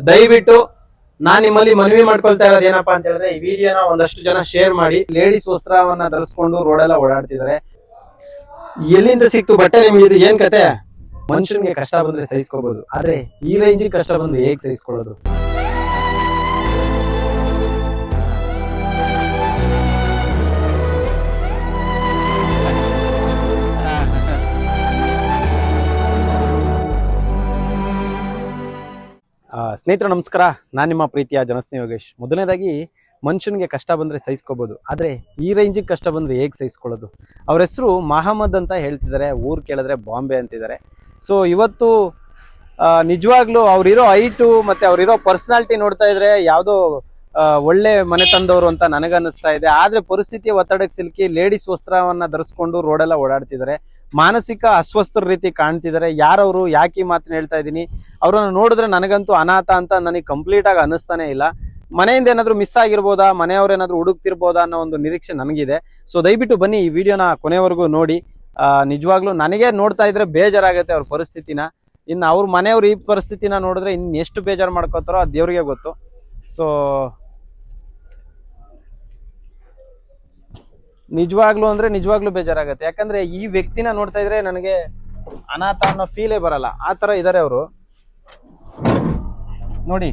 ದಯವಿಟ್ಟು ನಾನ್ ನಿಮ್ಮಲ್ಲಿ ಮನವಿ ಮಾಡ್ಕೊಳ್ತಾ ಇರೋದು ಏನಪ್ಪಾ ಅಂತ ಹೇಳಿದ್ರೆ, ಈ ವಿಡಿಯೋನ ಒಂದಷ್ಟು ಜನ ಶೇರ್ ಮಾಡಿ. ಲೇಡೀಸ್ ವಸ್ತ್ರವನ್ನ ಧರಿಸ್ಕೊಂಡು ರೋಡೆಲ್ಲ ಓಡಾಡ್ತಿದ್ದಾರೆ. ಎಲ್ಲಿಂದ ಸಿಕ್ತು ಬಟ್ಟೆ ನಿಮ್ಗೆ? ಇದು ಏನ್ ಕತೆ? ಮನುಷ್ಯನ್ಗೆ ಕಷ್ಟ ಬಂದ್ರೆ ಸಹಿಸ್ಕೋಬಹುದು, ಆದ್ರೆ ಈ ರೇಂಜಿಗೆ ಕಷ್ಟ ಬಂದ್ರೆ ಹೇಗ್ ಸಹಿಸ್ಕೊಳ್ಳೋದು? ಸ್ನೇಹಿತರು ನಮಸ್ಕಾರ, ನಾನು ನಿಮ್ಮ ಪ್ರೀತಿಯ ಜನಸ್ನೇಹಿ ಯೋಗೇಶ್. ಮೊದಲನೇದಾಗಿ, ಮನುಷ್ಯನಿಗೆ ಕಷ್ಟ ಬಂದ್ರೆ ಸಹಿಸ್ಕೋಬಹುದು, ಆದ್ರೆ ಈ ರೇಂಜಿಗೆ ಕಷ್ಟ ಬಂದ್ರೆ ಹೇಗೆ ಸಹಿಸ್ಕೊಳ್ಳೋದು? ಅವ್ರ ಹೆಸರು ಮಹಮ್ಮದ್ ಅಂತ ಹೇಳ್ತಿದ್ದಾರೆ, ಊರು ಕೇಳಿದ್ರೆ ಬಾಂಬೆ ಅಂತಿದ್ದಾರೆ. ಸೊ ಇವತ್ತು ನಿಜವಾಗ್ಲೂ ಅವ್ರಿರೋ ಹೈಟು ಮತ್ತೆ ಅವ್ರಿರೋ ಪರ್ಸನಾಲಿಟಿ ನೋಡ್ತಾ ಇದ್ರೆ ಯಾವುದೋ ಒಳ್ಳೆ ಮನೆ ತಂದವರು ಅಂತ ನನಗನ್ನಿಸ್ತಾ ಇದೆ. ಆದ್ರೆ ಪರಿಸ್ಥಿತಿಯ ಒತ್ತಡಕ್ಕೆ ಸಿಲುಕಿ ಲೇಡೀಸ್ ವಸ್ತ್ರವನ್ನ ಧರಿಸ್ಕೊಂಡು ರೋಡೆಲ್ಲ ಓಡಾಡ್ತಿದ್ದಾರೆ. ಮಾನಸಿಕ ಅಸ್ವಸ್ಥರ ರೀತಿ ಕಾಣ್ತಿದ್ದಾರೆ. ಯಾರವರು, ಯಾಕೆ ಈ ಮಾತನ್ನ ಹೇಳ್ತಾ ಇದ್ದೀನಿ? ಅವ್ರನ್ನ ನೋಡಿದ್ರೆ ನನಗಂತೂ ಅನಾಥ ಅಂತ ನನಗೆ ಕಂಪ್ಲೀಟ್ ಆಗಿ ಅನ್ನಿಸ್ತಾನೆ ಇಲ್ಲ. ಮನೆಯಿಂದ ಏನಾದ್ರು ಮಿಸ್ ಆಗಿರ್ಬೋದಾ, ಮನೆಯವ್ರು ಏನಾದ್ರು ಹುಡುಕ್ತಿರ್ಬೋದಾ ಅನ್ನೋ ಒಂದು ನಿರೀಕ್ಷೆ ನನಗಿದೆ. ಸೊ ದಯವಿಟ್ಟು ಬನ್ನಿ, ಈ ವಿಡಿಯೋನ ಕೊನೆವರೆಗೂ ನೋಡಿ. ನಿಜವಾಗ್ಲೂ ನನಗೆ ನೋಡ್ತಾ ಇದ್ರೆ ಬೇಜಾರಾಗುತ್ತೆ ಅವ್ರ ಪರಿಸ್ಥಿತಿನ. ಇನ್ನು ಅವ್ರ ಮನೆಯವ್ರು ಈ ಪರಿಸ್ಥಿತಿನ ನೋಡಿದ್ರೆ ಇನ್ನು ಎಷ್ಟು ಬೇಜಾರು ಮಾಡ್ಕೋತಾರೋ ಅದು ದೇವ್ರಿಗೆ ಗೊತ್ತು. ಸೊ ನಿಜವಾಗ್ಲೂ ಬೇಜಾರಾಗತ್ತೆ. ಯಾಕಂದ್ರೆ ಈ ವ್ಯಕ್ತಿನ ನೋಡ್ತಾ ಇದ್ರೆ ನನಗೆ ಅನಾಥ ಅನ್ನೋ ಫೀಲೇ ಬರಲ್ಲ. ಆ ತರ ಇದಾರೆ ಅವರು. ನೋಡಿ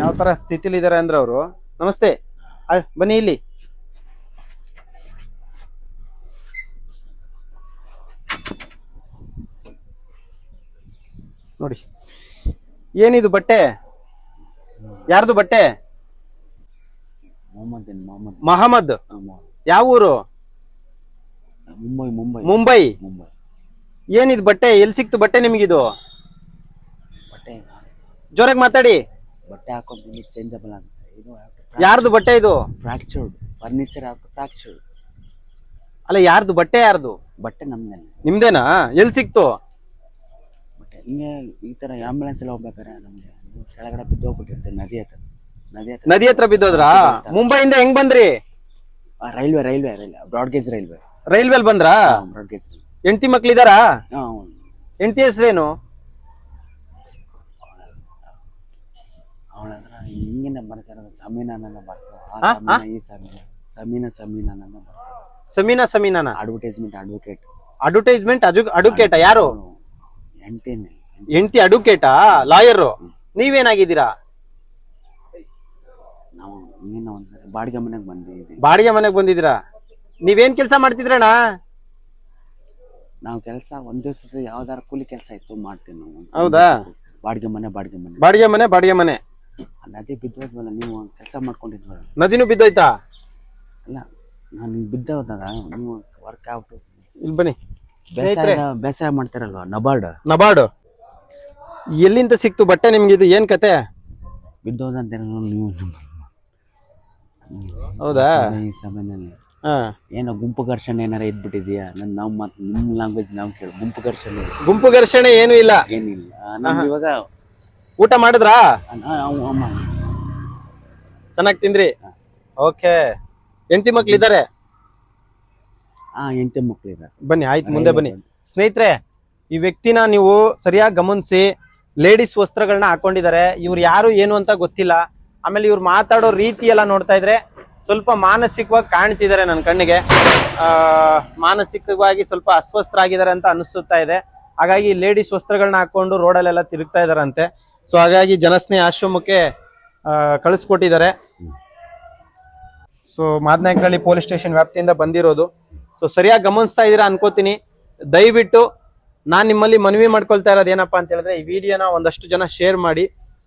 ಯಾವ ತರ ಸ್ಥಿತಿಲಿ ಇದಾರೆ ಅಂದ್ರೆ ಅವರು. ನಮಸ್ತೆ, ಬನ್ನಿ ಇಲ್ಲಿ. ನೋಡಿ ಏನಿದು ಬಟ್ಟೆ? ಯಾರ್ದು ಬಟ್ಟೆ? ಮಹಮ್ಮದ್. ಯಾವ ಊರು? ಮುಂಬೈ. ಏನಿದು ಬಟ್ಟೆ? ಎಲ್ಲಿ ಸಿಕ್ತು ಬಟ್ಟೆ ನಿಮ್ಗಿದು? ಜೋರಾಗಿ ಮಾತಾಡಿ. ಬಟ್ಟೆ ಹಾಕೊಂಡು ಚೇಂಜಬಲ್ ಆಗುತ್ತೆ. ಇದು ಯಾರ್ದು ಬಟ್ಟೆ ಇದು? Fractured furniture fractured. ಅಲ್ಲ, ಯಾರ್ದು ಬಟ್ಟೆ? ಯಾರ್ದು ಬಟ್ಟೆ? ನಮ್ದೇನೆ. ನಿಮ್ದೇನಾ? ಎಲ್ಲಿ ಸಿಕ್ತು ಬಟ್ಟೆ? ಹಿಂಗೆ ಈ ತರ ಆಂಬುಲೆನ್ಸ್ ಎಲ್ಲ ಹೋಗ್ಬೇಕಾರೆ ನಮ್ಗೆ ಕೆಳಗಡೆ ಬಿದ್ದೋಗ್ಬಿಟ್ಟಿರುತ್ತೆ. ನದಿ ಹತ್ರ ಬಿದ್ದೋದ್ರಾ? ಮುಂಬೈಯಿಂದ ಹೆಂಗ್ ಬಂದ್ರಿ? ರೈಲ್ವೆ ಬ್ರಾಡ್ಗೇಜ್ ರೈಲ್ವೆಲ್ ಬಂದ್ರಾ? ಬ್ರಾಡ್ಗೇಜ್. ಹೆಂಡತಿ ಮಕ್ಳಿದಾರಾ? ಹೆಂಡತಿ ಹೆಸ್ರೇನು? ಅವಳ ಹಿಂಗಿನ ಬರ್ಸಾರ ಸಮೀನಾನ ಬರ್ಸ. ಸಮೀನಾ ಅಡ್ವರ್ಟೈಸ್ಮೆಂಟ್ ಅಡ್ವೊಕೇಟ? ಯಾರು? ಹೆಂಡತಿ ಅಡ್ವೊಕೇಟಾ? ಲಾಯರು? ನೀವೇನಾಗಿದ್ದೀರಾ? ನಾವು ಒಂದ್ಸರಿ ಬಾಡಿಗೆ ಮನೆಗೆ ಬಂದಿದ್ದೀರಾ? ನೀವೇನ್ ಕೆಲಸ ಮಾಡ್ತಿದ್ರಣ್ಣ? ನಾವು ಕೆಲಸ ಒಂದ್ ದಿವಸ ಯಾವ್ದಾರ ಕೂಲಿ ಕೆಲಸ ಇತ್ತು ಮಾಡ್ತೀವಿ ನಾವು. ಹೌದಾ? ಬಾಡಿಗೆ ಮನೆ. ನದಿ ಬಿದ್ದೋದ್ವಲ್ಲ, ನೀವು ಕೆಲಸ ಮಾಡ್ಕೊಂಡಿದ್ವಲ್ಲ. ನದಿನೂ ಬಿದ್ದೋಯ್ತಾ? ಅಲ್ಲ, ನಾನು ಬಿದ್ದೋದಾಗ ನೀವು ವರ್ಕ್ ಔಟ್ ಇಲ್ಲಿ ಬನ್ನಿ. ಬೇಸಾಯ ಮಾಡ್ತಾರಲ್ವಾ, ನಬಾರ್ಡ್. ಎಲ್ಲಿಂದ ಸಿಕ್ತು ಬಟ್ಟೆ ನಿಮ್ಗೆ? ಇದು ಏನ್ ಕತೆ? ಬಿದ್ದೋದಂತ ನೀವು. ಹೌದಾ? ಈ ಸಮಯದಲ್ಲಿ ಏನೋ ಗುಂಪು ಘರ್ಷಣೆ ಏನಾರ ಇದ್ಬಿಟ್ಟಿದ್ಯಾ? ನಾವು ಮಾತು ನಿಮ್ಮ ಲ್ಯಾಂಗ್ವೇಜ್ ನಾವು ಕೇಳಿ ಗುಂಪು ಘರ್ಷಣೆ ಏನು ಇಲ್ಲ. ಏನಿಲ್ಲ. ನಮ್ಗೆ ಇವಾಗ ಊಟ ಮಾಡಿದ್ರಾ? ಚೆನ್ನಾಗಿ ತಿಂದ್ರಿ? ಓಕೆ. ಹೆಂಡತಿ ಮಕ್ಳಿದ್ದಾರೆ? ಹೆಂಡತಿ ಮಕ್ಳಿದ್ದಾರೆ. ಬನ್ನಿ, ಆಯ್ತು, ಮುಂದೆ ಬನ್ನಿ. ಸ್ನೇಹಿತರೆ, ಈ ವ್ಯಕ್ತಿನ ನೀವು ಸರಿಯಾಗಿ ಗಮನಿಸಿ. ಲೇಡೀಸ್ ವಸ್ತ್ರಗಳನ್ನ ಹಾಕೊಂಡಿದ್ದಾರೆ. ಇವ್ರು ಯಾರು ಏನು ಅಂತ ಗೊತ್ತಿಲ್ಲ. ಆಮೇಲೆ ಇವ್ರು ಮಾತಾಡೋ ರೀತಿ ಎಲ್ಲ ನೋಡ್ತಾ ಇದ್ರೆ ಸ್ವಲ್ಪ ಮಾನಸಿಕವಾಗಿ ಕಾಣ್ತಿದ್ದಾರೆ ನನ್ನ ಕಣ್ಣಿಗೆ. ಮಾನಸಿಕವಾಗಿ ಸ್ವಲ್ಪ ಅಸ್ವಸ್ಥರಾಗಿದ್ದಾರೆ ಅಂತ ಅನಿಸುತ್ತಾ ಇದೆ. ಹಾಗಾಗಿ ಲೇಡೀಸ್ ವಸ್ತ್ರಗಳನ್ನ ಹಾಕೊಂಡು ರೋಡಲ್ಲೆಲ್ಲ ತಿರುಗ್ತಾ ಇದಾರಂತೆ. ಸೊ ಹಾಗಾಗಿ ಜನಸ್ನೇಹಿ ಆಶ್ರಮಕ್ಕೆ ಕಳಿಸ್ಕೊಟ್ಟಿದ್ದಾರೆ. ಸೊ ಮಾದನಾಯಕನಹಳ್ಳಿ ಪೊಲೀಸ್ ಸ್ಟೇಷನ್ ವ್ಯಾಪ್ತಿಯಿಂದ ಬಂದಿರೋದು. ಸೊ ಸರಿಯಾಗಿ ಗಮನಿಸ್ತಾ ಇದೀರಾ ಅನ್ಕೋತೀನಿ. ದಯವಿಟ್ಟು ನಾನ್ ನಿಮ್ಮಲ್ಲಿ ಮನವಿ ಮಾಡ್ಕೊಳ್ತಾ ಇರೋದು ಏನಪ್ಪಾ ಅಂತ ಹೇಳಿದ್ರೆ, ಈ ವಿಡಿಯೋನ ಒಂದಷ್ಟು ಜನ ಶೇರ್ ಮಾಡಿ.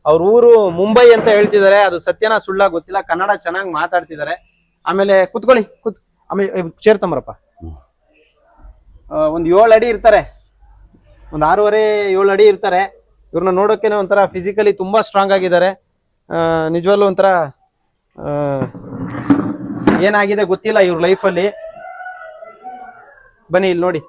ಅವ್ರ ಊರು ಮುಂಬೈ ಅಂತ ಹೇಳ್ತಿದ್ದಾರೆ. ಅದು ಸತ್ಯನಾ ಸುಳ್ಳ ಗೊತ್ತಿಲ್ಲ. ಕನ್ನಡ ಚೆನ್ನಾಗಿ ಮಾತಾಡ್ತಿದ್ದಾರೆ. ಆಮೇಲೆ ಕುತ್ಕೊಳ್ಳಿ. ಆಮೇಲೆ ಚೇರ್ ತಂಬರಪ್ಪ. ಒಂದ್ 7 ಅಡಿ ಇರ್ತಾರೆ, ಒಂದ್ 6.5-7 ಅಡಿ ಇರ್ತಾರೆ. ಇವ್ರನ್ನ ನೋಡೋಕೆನೆ ಒಂಥರ ಫಿಸಿಕಲಿ ತುಂಬಾ ಸ್ಟ್ರಾಂಗ್ ಆಗಿದ್ದಾರೆ. ನಿಜವಲ್ಲೂ ಒಂಥರ ಏನಾಗಿದೆ ಗೊತ್ತಿಲ್ಲ ಇವ್ರ ಲೈಫಲ್ಲಿ. ಬನ್ನಿ ಇಲ್ಲಿ ನೋಡಿ.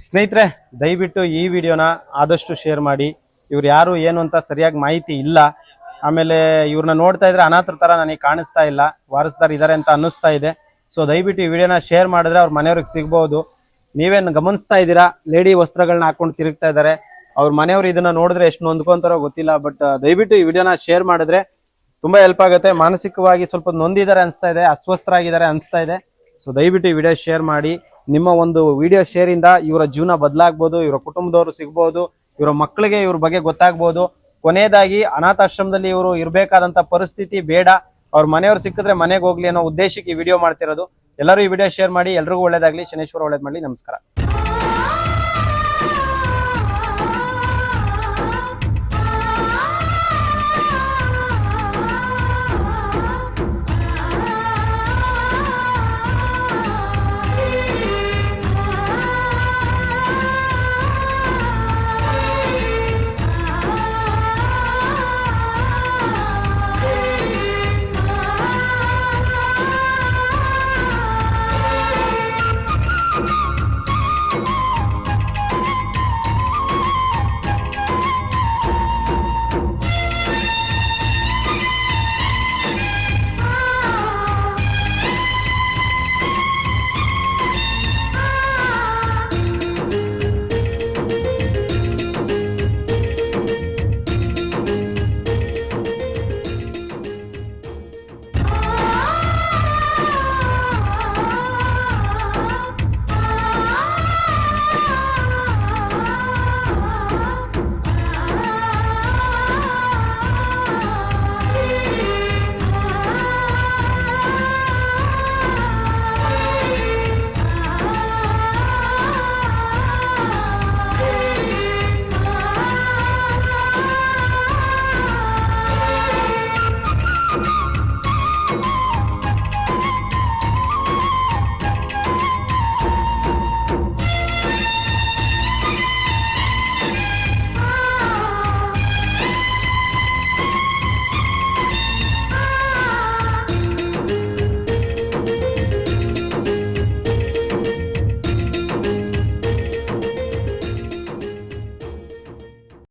ಸ್ನೇಹಿತರೆ, ದಯವಿಟ್ಟು ಈ ವಿಡಿಯೋನ ಆದಷ್ಟು ಶೇರ್ ಮಾಡಿ. ಇವ್ರು ಯಾರು ಏನು ಅಂತ ಸರಿಯಾಗಿ ಮಾಹಿತಿ ಇಲ್ಲ. ಆಮೇಲೆ ಇವ್ರನ್ನ ನೋಡ್ತಾ ಇದ್ರೆ ಅನಾಥರ ತರ ನನಗೆ ಕಾಣಿಸ್ತಾ ಇಲ್ಲ, ವಾರಸ್ದಾರ್ ಇದಾರೆ ಅಂತ ಅನ್ನಿಸ್ತಾ ಇದೆ. ಸೊ ದಯವಿಟ್ಟು ಈ ವಿಡಿಯೋನ ಶೇರ್ ಮಾಡಿದ್ರೆ ಅವ್ರ ಮನೆಯವ್ರಿಗೆ ಸಿಗ್ಬಹುದು. ನೀವೇನು ಗಮನಿಸ್ತಾ ಇದ್ದೀರಾ, ಲೇಡಿ ವಸ್ತ್ರಗಳನ್ನ ಹಾಕೊಂಡು ತಿರುಗ್ತಾ ಇದ್ದಾರೆ. ಅವ್ರ ಮನೆಯವ್ರು ಇದನ್ನ ನೋಡಿದ್ರೆ ಎಷ್ಟು ನೊಂದ್ಕೊಂತಾರೋ ಗೊತ್ತಿಲ್ಲ. ಬಟ್ ದಯವಿಟ್ಟು ಈ ವಿಡಿಯೋನ ಶೇರ್ ಮಾಡಿದ್ರೆ ತುಂಬಾ ಹೆಲ್ಪ್ ಆಗುತ್ತೆ. ಮಾನಸಿಕವಾಗಿ ಸ್ವಲ್ಪ ನೊಂದಿದ್ದಾರೆ ಅನಿಸ್ತಾ ಇದೆ, ಅಸ್ವಸ್ಥರಾಗಿದ್ದಾರೆ ಅನಿಸ್ತಾ ಇದೆ. ಸೊ ದಯವಿಟ್ಟು ಈ ವಿಡಿಯೋ ಶೇರ್ ಮಾಡಿ. ನಿಮ್ಮ ಒಂದು ವಿಡಿಯೋ ಶೇರ್ ಇಂದ ಇವರ ಜೀವನ ಬದಲಾಗ್ಬೋದು, ಇವರ ಕುಟುಂಬದವರು ಸಿಗ್ಬೋದು, ಇವರ ಮಕ್ಕಳಿಗೆ ಇವ್ರ ಬಗ್ಗೆ ಗೊತ್ತಾಗ್ಬೋದು. ಕೊನೆಯದಾಗಿ ಅನಾಥಾಶ್ರಮದಲ್ಲಿ ಇವರು ಇರಬೇಕಾದಂತ ಪರಿಸ್ಥಿತಿ ಬೇಡ, ಅವ್ರ ಮನೆಯವ್ರು ಸಿಕ್ಕಿದ್ರೆ ಮನೆಗೆ ಹೋಗ್ಲಿ ಅನ್ನೋ ಉದ್ದೇಶಕ್ಕೆ ಈ ವಿಡಿಯೋ ಮಾಡ್ತಿರೋದು. ಎಲ್ಲರೂ ಈ ವಿಡಿಯೋ ಶೇರ್ ಮಾಡಿ. ಎಲ್ರಿಗೂ ಒಳ್ಳೇದಾಗ್ಲಿ. ಶನೇಶ್ವರ ಒಳ್ಳೇದ್ ಮಾಡ್ಲಿ. ನಮಸ್ಕಾರ.